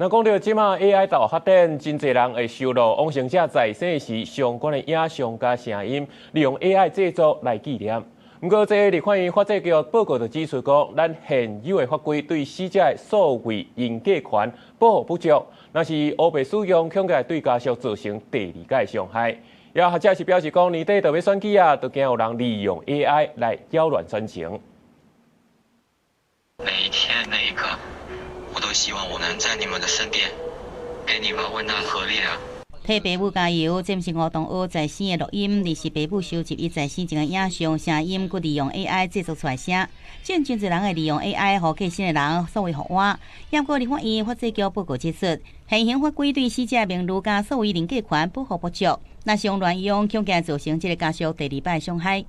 那講到即馬 AI 大發展，真濟人會收錄往生者在生時相關的影像加聲音，利用 AI 製作來紀念。不過，這個立法院法制局報告就指出講，咱現有的法規對死者的所謂人格權保護不足，若是烏白使用，恐驚對家屬造成第二界傷害。也學者是表示講，年底就要選舉啊，都驚有人利用 AI 來擾亂選情。每一天那一刻，我都希望我能在你們的身邊，給你們溫暖和力量。替爸母加油，這不是吳東學在生的錄音，而是爸母收集伊在生前的影像、聲音，佮利用 AI 製作出來聲。真濟人會利用 AI，互過身的人所謂互換。不過立法院法制局報告指出，現行法規對死者名譽加所謂人格權保護不足，若是用亂用，恐驚造成這個家屬第二擺傷害。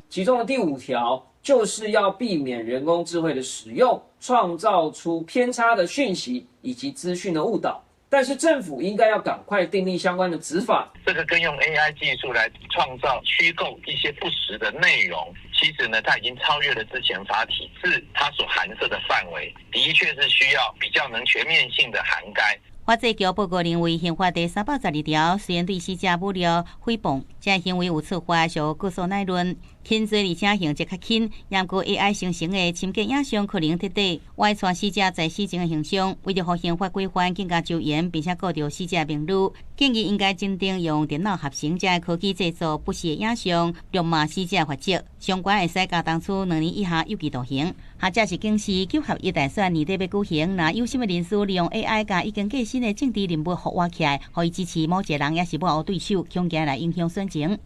其中的第5條就是要避免人工智慧的使用，創造出偏差的訊息以及資訊的誤導。但是政府應該要趕快訂立相關的執法。這個跟用 AI 技術來創造虛構一些不實的內容，其實呢，它已經超越了之前法體制它所涵涉的範圍，的確是需要比較能全面性的涵蓋。法制局報告認為，刑法第312條雖然對死者侮辱、誹謗，這行為有觸犯屬告訴乃論，輕罪而且刑責較輕。不過 AI 生成的深格影像可能徹底歪傳死者在死前的形象，為了讓刑法規範更加周延，並且顧到死者名譽，建議應該認定用電腦合成這科技製作不實的影像，辱罵死者法則。相關會使加重處2年以下有期徒刑。學者是警示9合1大選年底要舉行，若有心的人士利用 AI 甲已經過身的政治人物互換起來，可以支持某一個人也是幕後對手，恐驚來影響選情。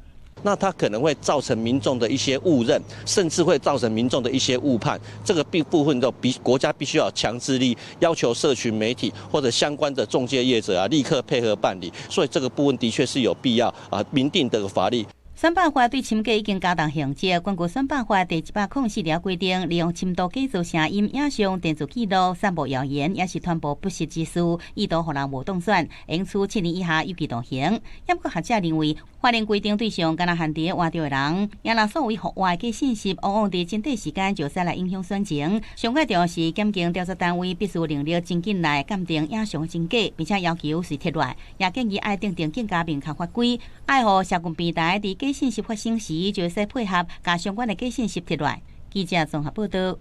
那它可能會造成民眾的一些誤認，甚至會造成民眾的一些誤判。這個部分都國家必須要強制力，要求社群媒體或者相關的仲介業者啊，立刻配合辦理。所以這個部分的確是有必要啊，明定的法律。選辦法對欽假已經加重刑責。根據選辦法第104條規定，利用深度假造聲音、影像、電子記錄、散布謠言，也是傳播不實之事，意圖讓人無當選，應處7年以下有期徒刑。不過學者認為，法令規定對象敢若限制換掉的人，也若所謂互換的信息，往往在真短時間就使來影響選情。上個重要是，檢警調查單位必須能力真緊來鑑定影像真假，並且要求是鐵律，也建議愛訂定更加明確法規，愛予社群平台在假信息發生時，就會使配合加相關的假信息鐵律。記者綜合報道。